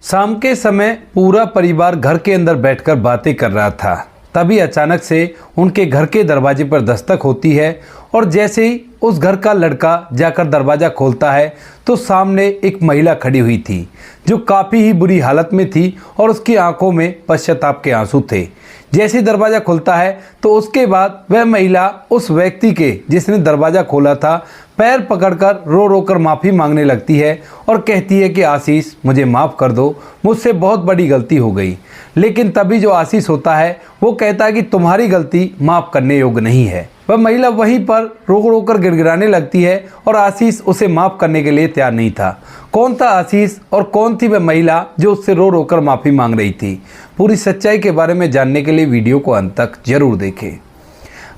शाम के समय पूरा परिवार घर के अंदर बैठकर बातें कर रहा था। तभी अचानक से उनके घर के दरवाजे पर दस्तक होती है और जैसे ही उस घर का लड़का जाकर दरवाज़ा खोलता है तो सामने एक महिला खड़ी हुई थी जो काफ़ी ही बुरी हालत में थी और उसकी आंखों में पश्चाताप के आंसू थे। जैसे ही दरवाज़ा खुलता है तो उसके बाद वह महिला उस व्यक्ति के जिसने दरवाज़ा खोला था पैर पकड़कर रो रो कर माफ़ी मांगने लगती है और कहती है कि आशीष मुझे माफ़ कर दो, मुझसे बहुत बड़ी गलती हो गई। लेकिन तभी जो आशीष होता है वो कहता है कि तुम्हारी गलती माफ़ करने योग्य नहीं है। वह महिला वहीं पर रो रो कर गिड़गिड़ाने लगती है और आशीष उसे माफ़ करने के लिए तैयार नहीं था। कौन था आशीष और कौन थी वह महिला जो उससे रो रो कर माफ़ी मांग रही थी? पूरी सच्चाई के बारे में जानने के लिए वीडियो को अंत तक जरूर देखें।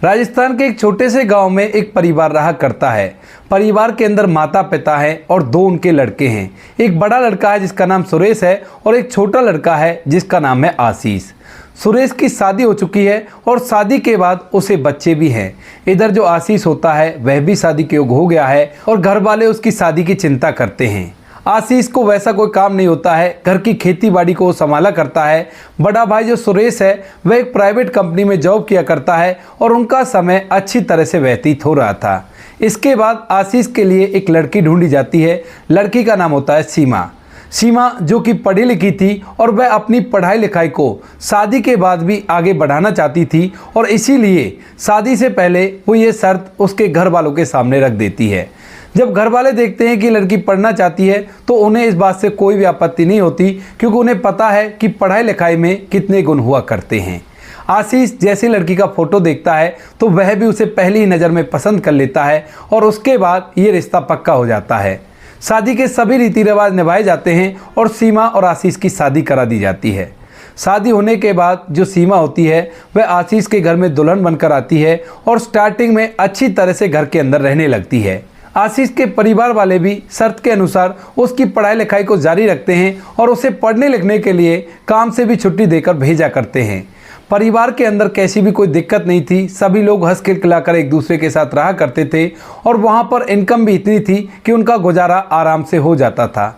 राजस्थान के एक छोटे से गांव में एक परिवार रहा करता है। परिवार के अंदर माता पिता हैं और दो उनके लड़के हैं। एक बड़ा लड़का है जिसका नाम सुरेश है और एक छोटा लड़का है जिसका नाम है आशीष। सुरेश की शादी हो चुकी है और शादी के बाद उसे बच्चे भी हैं। इधर जो आशीष होता है वह भी शादी के योग्य हो गया है और घर वाले उसकी शादी की चिंता करते हैं। आशीष को वैसा कोई काम नहीं होता है, घर की खेती बाड़ी को वो संभाला करता है। बड़ा भाई जो सुरेश है वह एक प्राइवेट कंपनी में जॉब किया करता है और उनका समय अच्छी तरह से व्यतीत हो रहा था। इसके बाद आशीष के लिए एक लड़की ढूंढी जाती है। लड़की का नाम होता है सीमा जो कि पढ़ी लिखी थी और वह अपनी पढ़ाई लिखाई को शादी के बाद भी आगे बढ़ाना चाहती थी और इसीलिए शादी से पहले वो ये शर्त उसके घर वालों के सामने रख देती है। जब घर वाले देखते हैं कि लड़की पढ़ना चाहती है तो उन्हें इस बात से कोई भी आपत्ति नहीं होती, क्योंकि उन्हें पता है कि पढ़ाई लिखाई में कितने गुण हुआ करते हैं। आशीष जैसे लड़की का फोटो देखता है तो वह भी उसे पहली ही नज़र में पसंद कर लेता है और उसके बाद ये रिश्ता पक्का हो जाता है। शादी के सभी रीति रिवाज निभाए जाते हैं और सीमा और आशीष की शादी करा दी जाती है। शादी होने के बाद जो सीमा होती है वह आशीष के घर में दुल्हन बनकर आती है और स्टार्टिंग में अच्छी तरह से घर के अंदर रहने लगती है। आशीष के परिवार वाले भी शर्त के अनुसार उसकी पढ़ाई लिखाई को जारी रखते हैं और उसे पढ़ने लिखने के लिए काम से भी छुट्टी देकर भेजा करते हैं। परिवार के अंदर कैसी भी कोई दिक्कत नहीं थी, सभी लोग हंस खिलखिलाकर एक दूसरे के साथ रहा करते थे और वहाँ पर इनकम भी इतनी थी कि उनका गुजारा आराम से हो जाता था।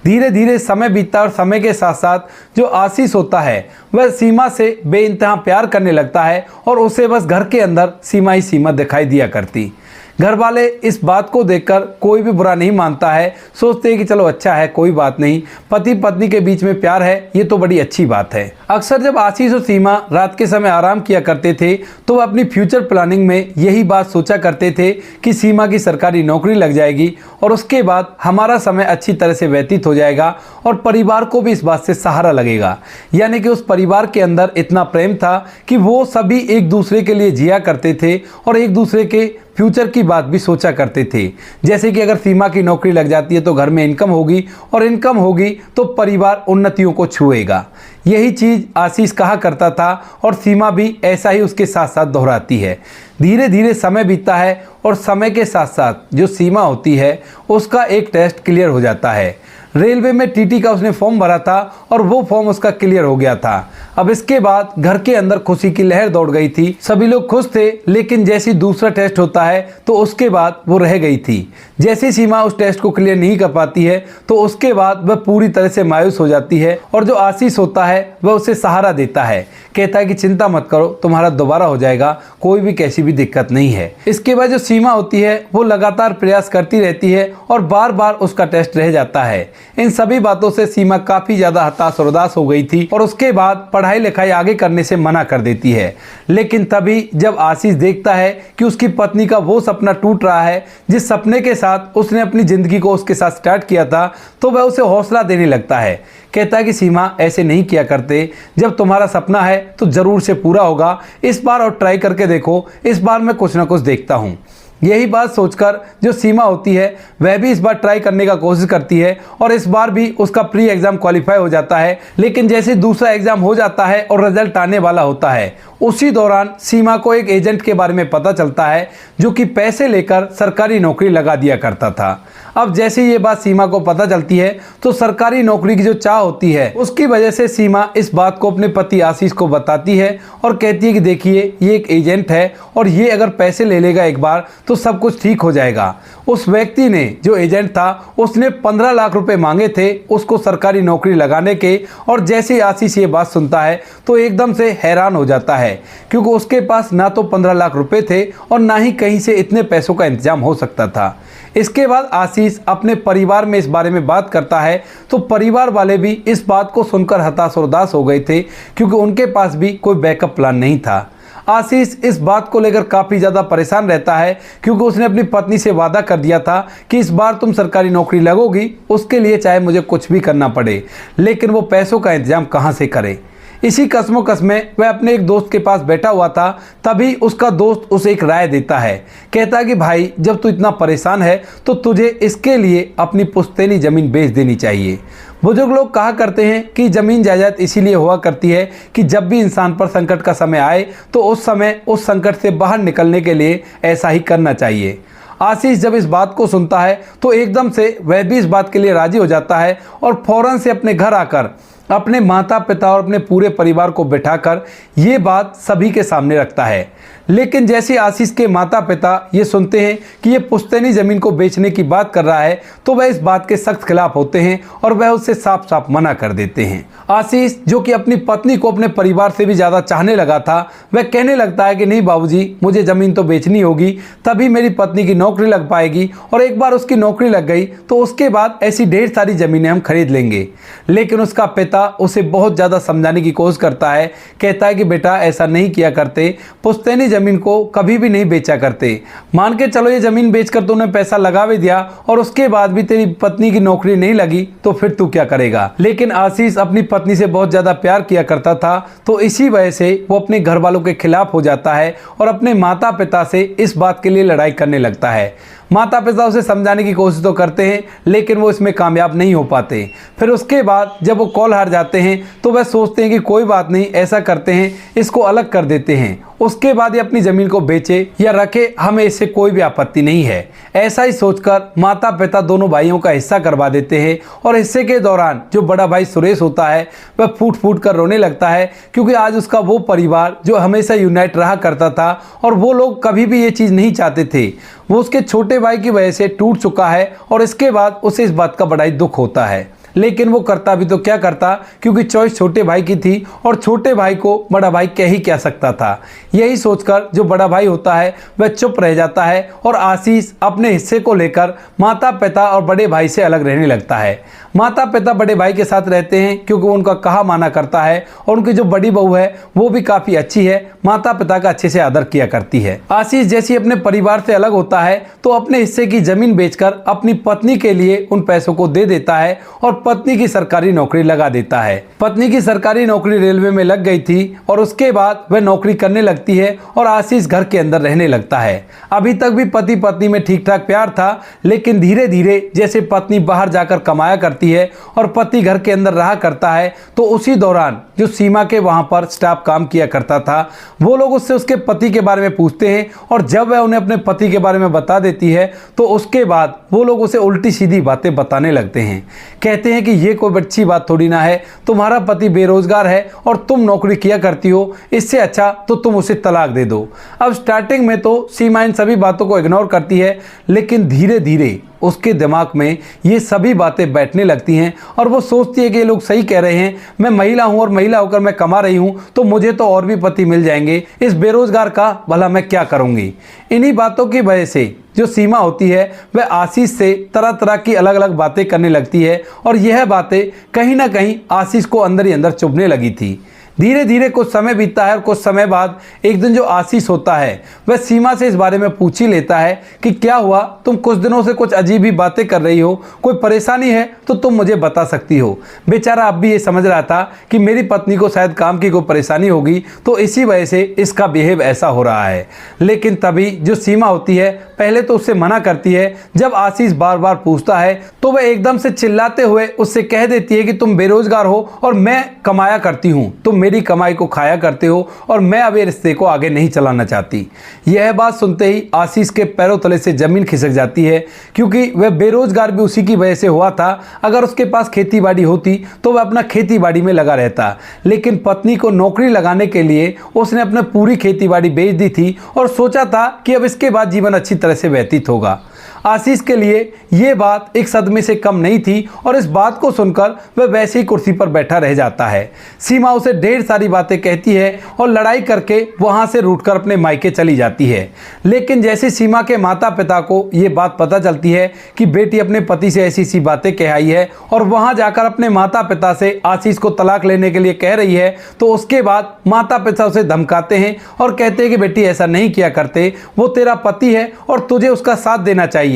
धीरे धीरे समय बीतता और समय के साथ साथ जो आशीष होता है वह सीमा से बेइंतहा प्यार करने लगता है और उसे बस घर के अंदर सीमा ही सीमा दिखाई दिया करती। घर वाले इस बात को देखकर कोई भी बुरा नहीं मानता है, सोचते हैं कि चलो अच्छा है, कोई बात नहीं, पति पत्नी के बीच में प्यार है, ये तो बड़ी अच्छी बात है। अक्सर जब आशीष और सीमा रात के समय आराम किया करते थे तो वह अपनी फ्यूचर प्लानिंग में यही बात सोचा करते थे कि सीमा की सरकारी नौकरी लग जाएगी और उसके बाद हमारा समय अच्छी तरह से व्यतीत हो जाएगा और परिवार को भी इस बात से सहारा लगेगा। यानी कि उस परिवार के अंदर इतना प्रेम था कि वो सभी एक दूसरे के लिए जिया करते थे और एक दूसरे के फ्यूचर की बात भी सोचा करते थे। जैसे कि अगर सीमा की नौकरी लग जाती है तो घर में इनकम होगी और इनकम होगी तो परिवार उन्नतियों को छुएगा। यही चीज़ आशीष कहा करता था और सीमा भी ऐसा ही उसके साथ साथ दोहराती है। धीरे धीरे समय बीतता है और समय के साथ साथ जो सीमा होती है उसका एक टेस्ट क्लियर हो जाता है। रेलवे में टीटी का उसने फॉर्म भरा था और वो फॉर्म उसका क्लियर हो गया था। अब इसके बाद घर के अंदर खुशी की लहर दौड़ गई थी, सभी लोग खुश थे। लेकिन जैसे दूसरा टेस्ट होता है तो उसके बाद वो रह गई थी। जैसे सीमा उस टेस्ट को क्लियर नहीं कर पाती है तो उसके बाद वह पूरी तरह से मायूस हो जाती है और जो आशीष होता है वह उसे सहारा देता है, कहता है कि चिंता मत करो, तुम्हारा दोबारा हो जाएगा, कोई भी कैसी भी दिक्कत नहीं है। इसके बाद जो सीमा होती है वो लगातार प्रयास करती रहती है और बार बार उसका टेस्ट रह जाता है। इन सभी बातों से सीमा काफ़ी ज़्यादा हताश और उदास हो गई थी और उसके बाद पढ़ाई लिखाई आगे करने से मना कर देती है। लेकिन तभी जब आशीष देखता है कि उसकी पत्नी का वो सपना टूट रहा है जिस सपने के साथ उसने अपनी ज़िंदगी को उसके साथ स्टार्ट किया था, तो वह उसे हौसला देने लगता है। कहता है कि सीमा ऐसे नहीं किया करते, जब तुम्हारा सपना है तो ज़रूर से पूरा होगा, इस बार और ट्राई करके देखो, इस बार मैं कुछ ना कुछ देखता हूँ। यही बात सोचकर जो सीमा होती है वह भी इस बार ट्राई करने का कोशिश करती है और इस बार भी उसका प्री एग्ज़ाम क्वालिफाई हो जाता है। लेकिन जैसे दूसरा एग्ज़ाम हो जाता है और रिजल्ट आने वाला होता है, उसी दौरान सीमा को एक एजेंट के बारे में पता चलता है जो कि पैसे लेकर सरकारी नौकरी लगा दिया करता था। अब जैसे ये बात सीमा को पता चलती है तो सरकारी नौकरी की जो चाह होती है उसकी वजह से सीमा इस बात को अपने पति आशीष को बताती है और कहती है कि देखिए ये एक एजेंट है और ये अगर पैसे ले लेगा एक बार तो सब कुछ ठीक हो जाएगा। उस व्यक्ति ने, जो एजेंट था, उसने 15 लाख रुपए मांगे थे उसको सरकारी नौकरी लगाने के। और जैसे ही आशीष ये बात सुनता है तो एकदम से हैरान हो जाता है क्योंकि उसके पास ना तो 15 लाख रुपए थे और ना ही कहीं से इतने पैसों का इंतजाम हो सकता था। इसके बाद आशीष अपने परिवार में इस बारे में बात करता है तो परिवार वाले भी इस बात को सुनकर हताश और उदास हो गए थे क्योंकि उनके पास भी कोई बैकअप प्लान नहीं था। आशीष इस बात को लेकर काफ़ी ज़्यादा परेशान रहता है क्योंकि उसने अपनी पत्नी से वादा कर दिया था कि इस बार तुम सरकारी नौकरी लगोगी, उसके लिए चाहे मुझे कुछ भी करना पड़े, लेकिन वो पैसों का इंतजाम कहाँ से करे। इसी कश्मोकश में वह अपने एक दोस्त के पास बैठा हुआ था, तभी उसका दोस्त उसे एक राय देता है। कहता है कि भाई जब तू इतना परेशान है तो तुझे इसके लिए अपनी पुश्तैनी ज़मीन बेच देनी चाहिए। बुजुर्ग लोग कहा करते हैं कि ज़मीन जायदाद इसीलिए हुआ करती है कि जब भी इंसान पर संकट का समय आए तो उस समय उस संकट से बाहर निकलने के लिए ऐसा ही करना चाहिए। आशीष जब इस बात को सुनता है तो एकदम से वह भी इस बात के लिए राजी हो जाता है और फौरन से अपने घर आकर अपने माता पिता और अपने पूरे परिवार को बिठाकर ये बात सभी के सामने रखता है। लेकिन जैसे आशीष के माता पिता ये सुनते हैं कि ये पुश्तैनी ज़मीन को बेचने की बात कर रहा है तो वह इस बात के सख्त खिलाफ होते हैं और वह उससे साफ साफ मना कर देते हैं। आशीष, जो कि अपनी पत्नी को अपने परिवार से भी ज़्यादा चाहने लगा था, वह कहने लगता है कि नहीं बाबूजी, मुझे ज़मीन तो बेचनी होगी, तभी मेरी पत्नी की नौकरी लग पाएगी और एक बार उसकी नौकरी लग गई तो उसके बाद ऐसी ढेर सारी ज़मीनें हम खरीद लेंगे। लेकिन उसका पिता उसे बहुत ज़्यादा समझाने की कोशिश करता है। कहता है कि बेटा ऐसा नहीं किया करते, पुश्तैनी ज़मीन को कभी भी नहीं बेचा करते। मान के चलो ये ज़मीन बेचकर तूने पैसा लगा भी दिया और उसके बाद भी तेरी पत्नी की नौकरी नहीं लगी तो फिर तू क्या करेगा। लेकिन आशीष अपनी पत्नी से बहुत ज़्यादा प्यार किया करता था तो इसी वजह से वो अपने घर वालों के खिलाफ हो जाता है और अपने माता पिता से इस बात के लिए लड़ाई करने लगता है। माता पिता उसे समझाने की कोशिश तो करते हैं लेकिन वो इसमें कामयाब नहीं हो पाते। फिर उसके बाद जब वो कॉल हार जाते हैं तो वह सोचते हैं कि कोई बात नहीं, ऐसा करते हैं इसको अलग कर देते हैं, उसके बाद ये अपनी ज़मीन को बेचे या रखे, हमें इससे कोई भी आपत्ति नहीं है। ऐसा ही सोचकर माता पिता दोनों भाइयों का हिस्सा करवा देते हैं और हिस्से के दौरान जो बड़ा भाई सुरेश होता है वह फूट फूट कर रोने लगता है क्योंकि आज उसका वो परिवार जो हमेशा यूनाइट रहा करता था और वो लोग कभी भी ये चीज़ नहीं चाहते थे, वो उसके छोटे भाई की वजह से टूट चुका है और इसके बाद उसे इस बात का बड़ा ही दुख होता है। लेकिन वो करता भी तो क्या करता क्योंकि चॉइस छोटे भाई की थी और छोटे भाई को बड़ा भाई कह ही क्या सकता था। यही सोचकर जो बड़ा भाई होता है वह चुप रह जाता है और आशीष अपने हिस्से को लेकर माता पिता और बड़े भाई से अलग रहने लगता है। माता पिता बड़े भाई के साथ रहते हैं क्योंकि वो उनका कहा माना करता है और उनकी जो बड़ी बहू है वो भी काफ़ी अच्छी है, माता पिता का अच्छे से आदर किया करती है। आशीष जैसे अपने परिवार से अलग होता है तो अपने हिस्से की ज़मीन बेचकर अपनी पत्नी के लिए उन पैसों को दे देता है और पत्नी की सरकारी नौकरी लगा देता है। पत्नी की सरकारी नौकरी रेलवे में लग गई थी और उसके बाद वह नौकरी करने लगती है और आशीष घर के अंदर रहने लगता है। अभी तक भी पति पत्नी में ठीक ठाक प्यार था, लेकिन धीरे धीरे जैसे पत्नी बाहर जाकर कमाया करती है और पति घर के अंदर रहा करता है तो उसी दौरान जो सीमा के वहां पर स्टाफ काम किया करता था वो लोग उससे उसके पति के बारे में पूछते हैं और जब वह उन्हें अपने पति के बारे में बता देती है तो उसके बाद वो लोग उसे उल्टी सीधी बातें बताने लगते हैं। कहते हैं कि ये कोई अच्छी बात थोड़ी ना है, तुम्हारा पति बेरोजगार है और तुम नौकरी किया करती हो, इससे अच्छा तो तुम उसे तलाक दे दो। अब स्टार्टिंग में तो सीमा इन सभी बातों को इग्नोर करती है, लेकिन धीरे धीरे उसके दिमाग में ये सभी बातें बैठने लगती हैं और वो सोचती है कि ये लोग सही कह रहे हैं, मैं महिला हूँ और महिला होकर मैं कमा रही हूँ तो मुझे तो और भी पति मिल जाएंगे, इस बेरोजगार का भला मैं क्या करूँगी। इन्हीं बातों की वजह से जो सीमा होती है वह आशीष से तरह तरह की अलग अलग बातें करने लगती है और यह बातें कहीं ना कहीं आशीष को अंदर ही अंदर चुभने लगी थी। धीरे धीरे कुछ समय बीतता है और कुछ समय बाद एक दिन जो आशीष होता है वह सीमा से इस बारे में पूछ ही लेता है कि क्या हुआ, तुम कुछ दिनों से कुछ अजीब ही बातें कर रही हो, कोई परेशानी है तो तुम मुझे बता सकती हो। बेचारा अब भी ये समझ रहा था कि मेरी पत्नी को शायद काम की कोई परेशानी होगी तो इसी वजह से इसका बिहेव ऐसा हो रहा है। लेकिन तभी जो सीमा होती है पहले तो उससे मना करती है, जब आशीष बार बार पूछता है तो वह एकदम से चिल्लाते हुए उससे कह देती है कि तुम बेरोजगार हो और मैं कमाया करती हूँ, तुम मेरी कमाई को खाया करते हो और मैं अब ये रिश्ते को आगे नहीं चलाना चाहती। यह बात सुनते ही आशीष के पैरों तले से ज़मीन खिसक जाती है, क्योंकि वह बेरोजगार भी उसी की वजह से हुआ था। अगर उसके पास खेती बाड़ी होती तो वह अपना खेती बाड़ी में लगा रहता, लेकिन पत्नी को नौकरी लगाने के लिए उसने अपनी पूरी खेती बाड़ी बेच दी थी और सोचा था कि अब इसके बाद जीवन अच्छी तरह से व्यतीत होगा। आशीष के लिए ये बात एक सदमे से कम नहीं थी और इस बात को सुनकर वह वैसे ही कुर्सी पर बैठा रह जाता है। सीमा उसे ढेर सारी बातें कहती है और लड़ाई करके वहां से रूठकर अपने मायके चली जाती है। लेकिन जैसे सीमा के माता पिता को ये बात पता चलती है कि बेटी अपने पति से ऐसी सी बातें कही है और वहां जाकर अपने माता पिता से आशीष को तलाक लेने के लिए कह रही है, तो उसके बाद माता पिता उसे धमकाते हैं और कहते हैं कि बेटी ऐसा नहीं किया करते, वो तेरा पति है और तुझे उसका साथ देना चाहिए।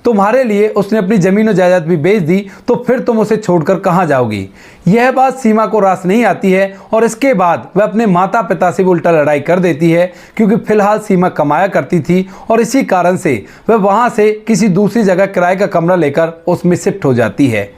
तुम्हारे लिए उसने अपनी जमीन और जायदाद भी बेच दी, तो फिर तुम उसे छोड़कर कहां जाओगी। यह बात सीमा को रास नहीं आती है और इसके बाद वह अपने माता पिता से भी उल्टा लड़ाई कर देती है, क्योंकि फिलहाल सीमा कमाया करती थी और इसी कारण से वह वहां से किसी दूसरी जगह किराए का कमरा लेकर उसमें शिफ्ट हो जाती है।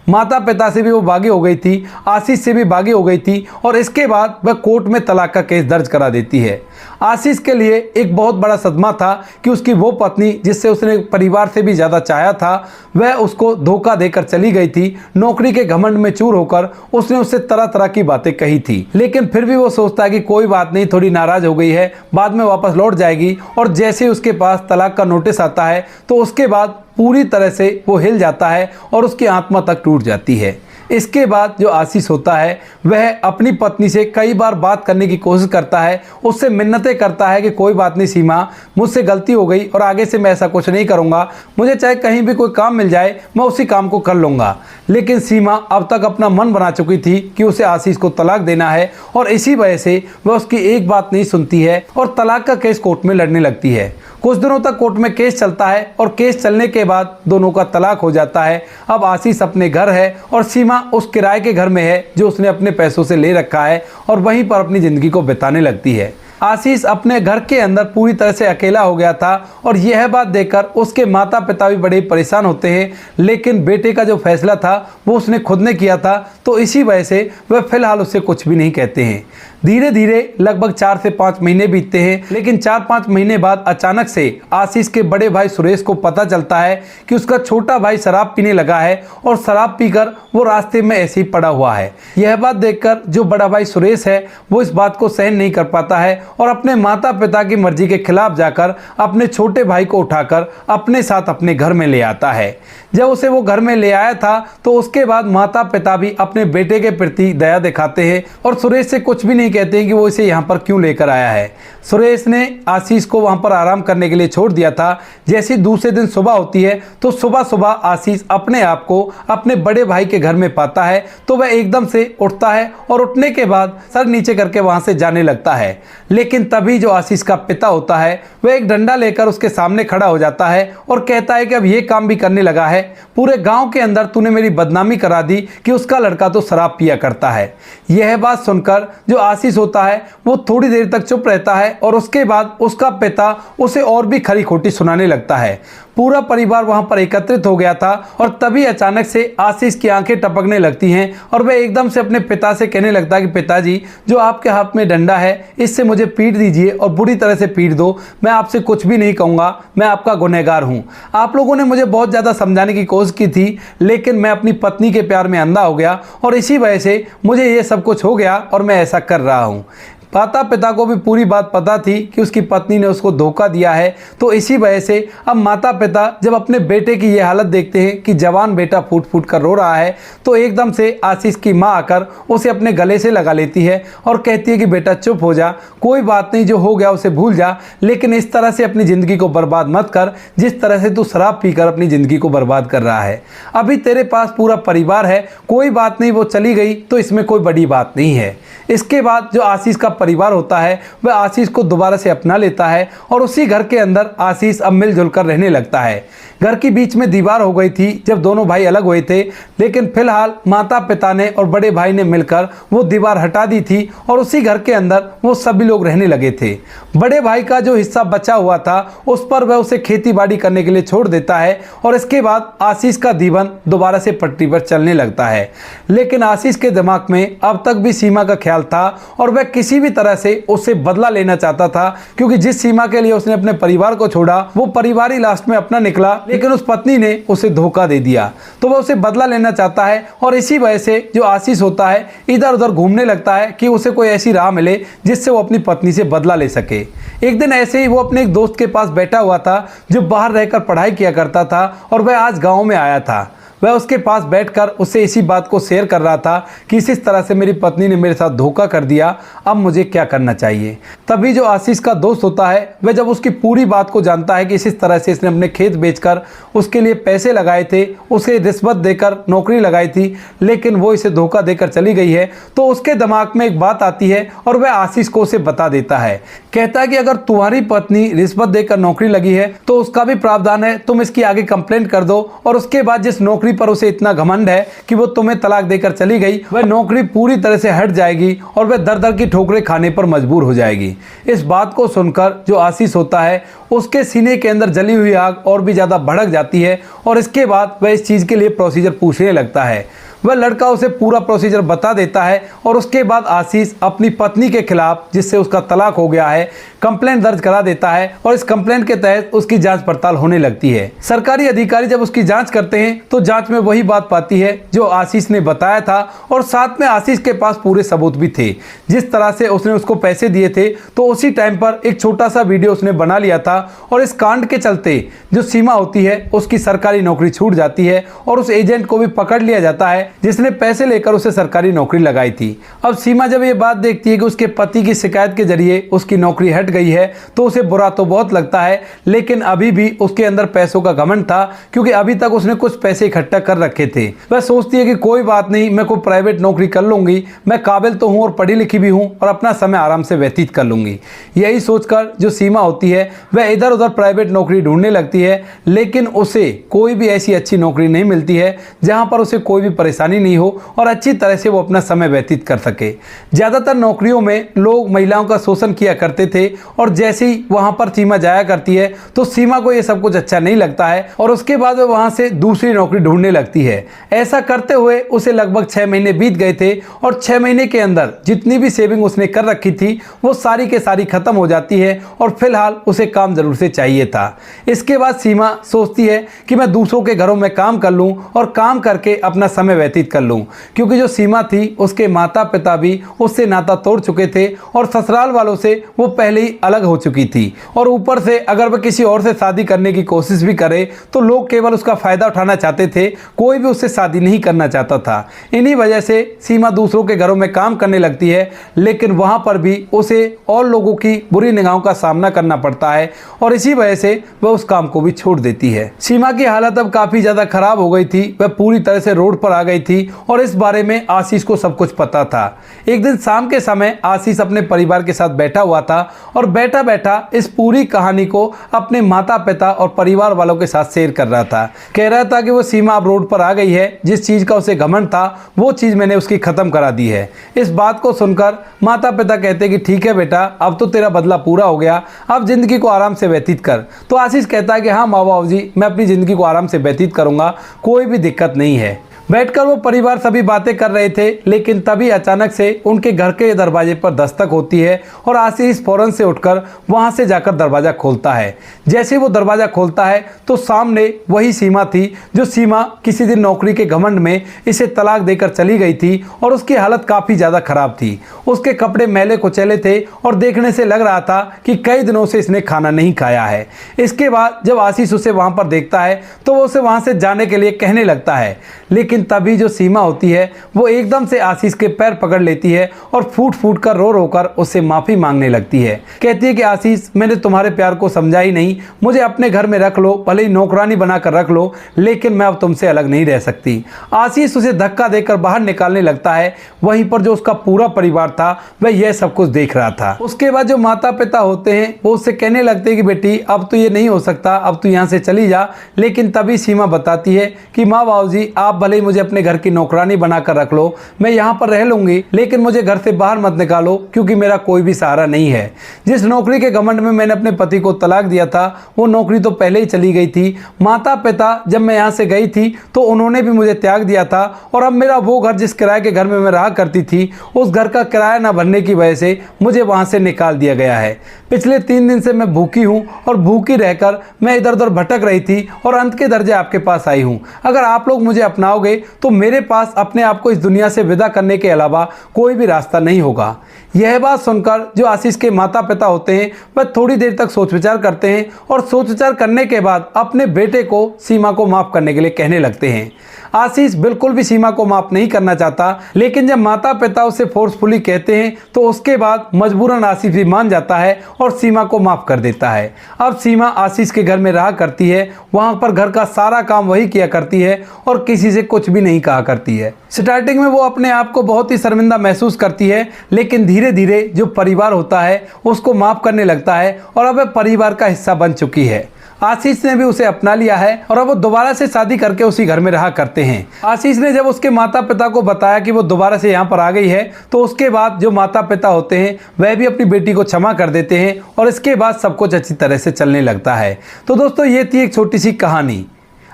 माता पिता से भी वो बागी हो गई थी, आशीष से भी बागी हो गई थी और इसके बाद वह कोर्ट में तलाक का केस दर्ज करा देती है। आशीष के लिए एक बहुत बड़ा सदमा था कि उसकी वो पत्नी जिससे उसने परिवार से भी ज़्यादा चाहा था, वह उसको धोखा देकर चली गई थी। नौकरी के घमंड में चूर होकर उसने उससे तरह तरह की बातें कही थी, लेकिन फिर भी वो सोचता है कि कोई बात नहीं, थोड़ी नाराज़ हो गई है, बाद में वापस लौट जाएगी। और जैसे उसके पास तलाक का नोटिस आता है तो उसके बाद पूरी तरह से वो हिल जाता है और उसकी आत्मा तक टूट जाती है। इसके बाद जो आशीष होता है वह अपनी पत्नी से कई बार बात करने की कोशिश करता है, उससे मिन्नतें करता है कि कोई बात नहीं सीमा, मुझसे गलती हो गई और आगे से मैं ऐसा कुछ नहीं करूँगा, मुझे चाहे कहीं भी कोई काम मिल जाए मैं उसी काम को कर लूँगा। लेकिन सीमा अब तक अपना मन बना चुकी थी कि उसे आशीष को तलाक देना है और इसी वजह से वह उसकी एक बात नहीं सुनती है और तलाक का केस कोर्ट में लड़ने लगती है। कुछ दिनों तक कोर्ट में केस चलता है और केस चलने के बाद दोनों का तलाक हो जाता है। अब आशीष अपने घर है और सीमा उस किराए के घर में है जो उसने अपने पैसों से ले रखा है और वहीं पर अपनी ज़िंदगी को बिताने लगती है। आशीष अपने घर के अंदर पूरी तरह से अकेला हो गया था और यह बात देखकर उसके माता पिता भी बड़े परेशान होते हैं, लेकिन बेटे का जो फैसला था वो उसने खुद ने किया था, तो इसी वजह से वह फिलहाल उससे कुछ भी नहीं कहते हैं। धीरे धीरे लगभग 4 से 5 महीने बीतते हैं, लेकिन 4-5 महीने बाद अचानक से आशीष के बड़े भाई सुरेश को पता चलता है कि उसका छोटा भाई शराब पीने लगा है और शराब पीकर वो रास्ते में ऐसे ही पड़ा हुआ है। यह बात देखकर जो बड़ा भाई सुरेश है वो इस बात को सहन नहीं कर पाता है और अपने माता पिता की मर्जी के खिलाफ जाकर अपने छोटे भाई को उठाकर अपने साथ अपने घर में ले आता है। जब उसे वो घर में ले आया था तो उसके बाद माता पिता भी अपने बेटे के प्रति दया दिखाते हैं और सुरेश से कुछ भी नहीं कहते हैं कि वो इसे यहाँ पर क्यों लेकर आया है। सुरेश ने आशीष को वहाँ पर आराम करने के लिए छोड़ दिया था। जैसे दूसरे दिन सुबह होती है तो सुबह सुबह आशीष अपने आप को अपने बड़े भाई के घर में पाता है, तो वह एकदम से उठता है और उठने के बाद सर नीचे करके वहाँ से जाने लगता है। लेकिन तभी जो आशीष का पिता होता है वह एक डंडा लेकर उसके सामने खड़ा हो जाता है और कहता है कि अब ये काम भी करने लगा है, पूरे गांव के अंदर तूने मेरी बदनामी करा दी कि उसका लड़का तो शराब पिया करता है। यह बात सुनकर जो आशीष होता है वो थोड़ी देर तक चुप रहता है और उसके बाद उसका पिता उसे और भी खरी खोटी सुनाने लगता है। पूरा परिवार वहां पर एकत्रित हो गया था और तभी अचानक से आशीष की आंखें टपकने लगती हैं और वह एकदम से अपने पिता से कहने लगता है कि पिताजी, जो आपके हाथ में डंडा है इससे मुझे पीट दीजिए और बुरी तरह से पीट दो, मैं आपसे कुछ भी नहीं कहूँगा, मैं आपका गुनहगार हूँ। आप लोगों ने मुझे बहुत ज़्यादा समझाने की कोशिश की थी, लेकिन मैं अपनी पत्नी के प्यार में अंधा हो गया और इसी वजह से मुझे ये सब कुछ हो गया और मैं ऐसा कर रहा हूँ। माता पिता को भी पूरी बात पता थी कि उसकी पत्नी ने उसको धोखा दिया है, तो इसी वजह से अब माता पिता जब अपने बेटे की ये हालत देखते हैं कि जवान बेटा फूट फूट कर रो रहा है, तो एकदम से आशीष की माँ आकर उसे अपने गले से लगा लेती है और कहती है कि बेटा चुप हो जा, कोई बात नहीं, जो हो गया उसे भूल जा, लेकिन इस तरह से अपनी ज़िंदगी को बर्बाद मत कर जिस तरह से तू शराब पीकर अपनी ज़िंदगी को बर्बाद कर रहा है। अभी तेरे पास पूरा परिवार है, कोई बात नहीं, वो चली गई तो इसमें कोई बड़ी बात नहीं है। इसके बाद जो आशीष का परिवार होता है वह आशीष को दोबारा से अपना लेता है और उसी घर के अंदर आशीष अब मिलजुल कर रहने लगता है। घर के बीच में दीवार हो गई थी जब दोनों भाई अलग हुए थे, लेकिन फिलहाल माता पिता ने और बड़े भाई ने मिलकर वो दीवार हटा दी थी और उसी घर के अंदर वो सभी लोग रहने लगे थे। बड़े भाई का जो हिस्सा बचा हुआ था उस पर वह उसे खेती बाड़ी करने के लिए छोड़ देता है और इसके बाद आशीष का जीवन दोबारा से पटरी पर चलने लगता है। लेकिन आशीष के दिमाग में अब तक भी सीमा का ख्याल था और वह किसी भी तरह से उससे बदला लेना चाहता था, क्योंकि जिस सीमा के लिए उसने अपने परिवार को छोड़ा वो परिवार ही लास्ट में अपना निकला, लेकिन उस पत्नी ने उसे धोखा दे दिया। तो वह उसे बदला लेना चाहता है और इसी वजह से जो आशीष होता है इधर उधर घूमने लगता है कि उसे कोई ऐसी राह मिले जिससे वो अपनी पत्नी से बदला ले सके। एक दिन ऐसे ही वो अपने एक दोस्त के पास बैठा हुआ था जो बाहर रहकर पढ़ाई किया करता था और वह आज गांव में आया था। वह उसके पास बैठकर उससे इसी बात को शेयर कर रहा था कि इस तरह से मेरी पत्नी ने मेरे साथ धोखा कर दिया, अब मुझे क्या करना चाहिए। तभी जो आशीष का दोस्त होता है वह जब उसकी पूरी बात को जानता है कि इस तरह से इसने अपने खेत बेचकर उसके लिए पैसे लगाए थे, उसे रिश्वत देकर नौकरी लगाई थी, लेकिन वो इसे धोखा देकर चली गई है, तो उसके दिमाग में एक बात आती है और वह आशीष को उसे बता देता है। कहता है कि अगर तुम्हारी पत्नी रिश्वत देकर नौकरी लगी है तो उसका भी प्रावधान है, तुम इसकी आगे कंप्लेंट कर दो और उसके बाद जिस नौकरी पर उसे इतना घमंड है कि वो तुम्हें तलाक देकर चली गई, वह नौकरी पूरी तरह से हट जाएगी और वह दर दर की ठोकरें खाने पर मजबूर हो जाएगी। इस बात को सुनकर जो आशीष होता है उसके सीने के अंदर जली हुई आग और भी ज्यादा भड़क जाती है और इसके बाद वह इस चीज के लिए प्रोसीजर पूछने लगता है। वह लड़का उसे पूरा प्रोसीजर बता देता है और उसके बाद आशीष अपनी पत्नी के खिलाफ, जिससे उसका तलाक हो गया है, कंप्लेंट दर्ज करा देता है और इस कंप्लेंट के तहत उसकी जांच पड़ताल होने लगती है। सरकारी अधिकारी जब उसकी जांच करते हैं तो जांच में वही बात पाती है जो आशीष ने बताया था और साथ में आशीष के पास पूरे सबूत भी थे। जिस तरह से उसने उसको पैसे दिए थे तो उसी टाइम पर एक छोटा सा वीडियो उसने बना लिया था और इस कांड के चलते जो सीमा होती है उसकी सरकारी नौकरी छूट जाती है और उस एजेंट को भी पकड़ लिया जाता है जिसने पैसे लेकर उसे सरकारी नौकरी लगाई थी। अब सीमा जब ये बात देखती है कि उसके पति की शिकायत के जरिए उसकी नौकरी हट गई है तो उसे बुरा तो बहुत लगता है, लेकिन अभी भी उसके अंदर पैसों का घमंड था, क्योंकि अभी तक उसने कुछ पैसे इकट्ठा कर रखे थे। वह सोचती है कि कोई बात नहीं, मैं कोई प्राइवेट नौकरी कर लूंगी, मैं काबिल तो हूं और पढ़ी लिखी भी हूं और अपना समय आराम से व्यतीत कर लूंगी। यही सोचकर जो सीमा होती है वह इधर उधर प्राइवेट नौकरी ढूंढने लगती है, लेकिन उसे कोई भी ऐसी अच्छी नौकरी नहीं मिलती है जहां पर उसे कोई भी परेशानी नहीं हो और अच्छी तरह से वो अपना समय व्यतीत कर सके। ज्यादातर नौकरियों में लोग महिलाओं का शोषण किया करते थे और जैसे ही वहां पर सीमा जाया करती है तो सीमा को ये सब कुछ अच्छा नहीं लगता है और उसके बाद वो वहां से दूसरी नौकरी ढूंढने लगती है। ऐसा करते हुए उसे लगभग 6 महीने बीत गए थे और 6 महीने के अंदर जितनी भी सेविंग उसने कर रखी थी वो सारी के सारी खत्म हो जाती है और फिलहाल उसे काम जरूर से चाहिए था। इसके बाद सीमा सोचती है कि मैं दूसरों के घरों में काम कर लूं और काम करके अपना समय व्यतीत कर लूं, क्योंकि जो सीमा थी उसके माता पिता भी उससे नाता तोड़ चुके थे और ससुराल वालों से वो पहले ही अलग हो चुकी थी और ऊपर से अगर वह किसी और से शादी करने की कोशिश भी करे तो लोग केवल उसका फायदा उठाना चाहते थे, कोई भी उससे शादी नहीं करना चाहता था। इन्हीं वजह से सीमा दूसरों के घरों में काम करने लगती है, लेकिन वहां पर भी उसे और लोगों की बुरी निगाहों का सामना करना पड़ता है और इसी वजह से वह उस काम को भी छोड़ देती है। सीमा की हालत अब काफी ज्यादा खराब हो गई थी, वह पूरी तरह से रोड पर आ गई थी और इस बारे में आशीष को सब कुछ पता था। एक दिन शाम के समय आशीष अपने परिवार के साथ बैठा हुआ था और बैठा बैठा इस पूरी कहानी को अपने माता पिता और परिवार वालों के साथ शेयर कर रहा था। कह रहा था कि वो सीमा अब रोड पर आ गई है, जिस चीज का उसे घमंड था वो चीज मैंने उसकी खत्म करा दी है। इस बात को सुनकर माता पिता कहते कि ठीक है बेटा, अब तो तेरा बदला पूरा हो गया, अब जिंदगी को आराम से व्यतीत कर। तो आशीष कहता है कि हाँ माँ बाबू जी, मैं अपनी जिंदगी को आराम से व्यतीत करूंगा, कोई भी दिक्कत नहीं है। बैठकर वो परिवार सभी बातें कर रहे थे, लेकिन तभी अचानक से उनके घर के दरवाजे पर दस्तक होती है और आशीष फौरन से उठकर वहां से जाकर दरवाजा खोलता है। जैसे वो दरवाजा खोलता है तो सामने वही सीमा थी जो सीमा किसी दिन नौकरी के घमंड में इसे तलाक देकर चली गई थी और उसकी हालत काफी ज्यादा खराब थी। उसके कपड़े मैले कुचैले थे और देखने से लग रहा था कि कई दिनों से इसने खाना नहीं खाया है। इसके बाद जब आशीष उसे वहां पर देखता है तो वो उसे वहां से जाने के लिए कहने लगता है, लेकिन लेकिन तभी जो सीमा होती है वो एकदम से आशीष के पैर पकड़ लेती है और फूट फूट कर रो कर उससे माफ़ी मांगने लगती है। कहती है कि आशीष, मैंने तुम्हारे प्यार को समझा ही नहीं, मुझे अपने घर में रख लो, भले ही नौकरानी बनाकर रख लो, लेकिन मैं अब तुमसे अलग नहीं रह सकती। आशीष उसे धक्का देकर बाहर निकालने लगता है। वहीं पर जो उसका पूरा परिवार था वह यह सब कुछ देख रहा था। उसके बाद जो माता पिता होते हैं वो उससे कहने लगते हैं कि बेटी अब तो ये नहीं हो सकता, अब तो यहाँ से चली जा। लेकिन तभी सीमा बताती है कि माँ बाबूजी, आप भले ही मुझे अपने घर की नौकरानी बनाकर रख लो, मैं यहाँ पर रह लूंगी, लेकिन मुझे घर से बाहर मत निकालो, क्योंकि मेरा कोई भी सहारा नहीं है। जिस नौकरी के घमंड में मैंने अपने पति को तलाक दिया था वो नौकरी तो पहले ही चली गई थी। माता पिता जब मैं यहाँ से गई थी तो उन्होंने भी मुझे त्याग दिया था, और अब मेरा वो घर, जिस किराए के घर में मैं रहा करती थी, उस घर का किराया ना भरने की वजह से मुझे वहाँ से निकाल दिया गया है। पिछले 3 दिन से मैं भूखी हूँ और भूखी रहकर मैं इधर उधर भटक रही थी और अंत के दर्जे आपके पास आई हूँ। अगर आप लोग मुझे अपनाओगे तो मेरे पास अपने आप को इस दुनिया से विदा करने के अलावा कोई भी रास्ता नहीं होगा। यह बात सुनकर जो आशीष के माता पिता होते हैं वह थोड़ी देर तक सोच विचार करते हैं और सोच विचार करने के बाद अपने बेटे को सीमा को माफ़ करने के लिए कहने लगते हैं। आशीष बिल्कुल भी सीमा को माफ़ नहीं करना चाहता, लेकिन जब माता पिता उसे फोर्सफुली कहते हैं तो उसके बाद मजबूरन आशीष भी मान जाता है और सीमा को माफ़ कर देता है। अब सीमा आशीष के घर में रहा करती है, वहाँ पर घर का सारा काम वही किया करती है और किसी से कुछ भी नहीं कहा करती है। स्टार्टिंग में वो अपने आप को बहुत ही शर्मिंदा महसूस करती है, लेकिन धीरे धीरे जो परिवार होता है उसको माफ़ करने लगता है और अब वह परिवार का हिस्सा बन चुकी है। आशीष ने भी उसे अपना लिया है और अब वो दोबारा से शादी करके उसी घर में रहा करते हैं। आशीष ने जब उसके माता पिता को बताया कि वो दोबारा से यहाँ पर आ गई है तो उसके बाद जो माता पिता होते हैं वह भी अपनी बेटी को क्षमा कर देते हैं और इसके बाद सब कुछ अच्छी तरह से चलने लगता है। तो दोस्तों, ये थी एक छोटी सी कहानी।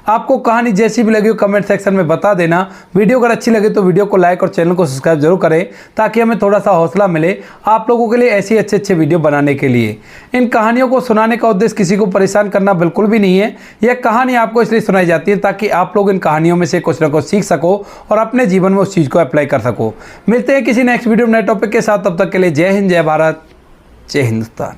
आपको कहानी जैसी भी लगी हो कमेंट सेक्शन में बता देना। वीडियो अगर अच्छी लगे तो वीडियो को लाइक और चैनल को सब्सक्राइब जरूर करें, ताकि हमें थोड़ा सा हौसला मिले आप लोगों के लिए ऐसी अच्छे वीडियो बनाने के लिए। इन कहानियों को सुनाने का उद्देश्य किसी को परेशान करना बिल्कुल भी नहीं है। यह कहानी आपको इसलिए सुनाई जाती है ताकि आप लोग इन कहानियों में से कुछ ना कुछ सीख सको और अपने जीवन में उस चीज़ को अप्लाई कर सको। मिलते हैं किसी नेक्स्ट वीडियो में नए टॉपिक के साथ। तब तक के लिए जय हिंद, जय भारत, जय हिंदुस्तान।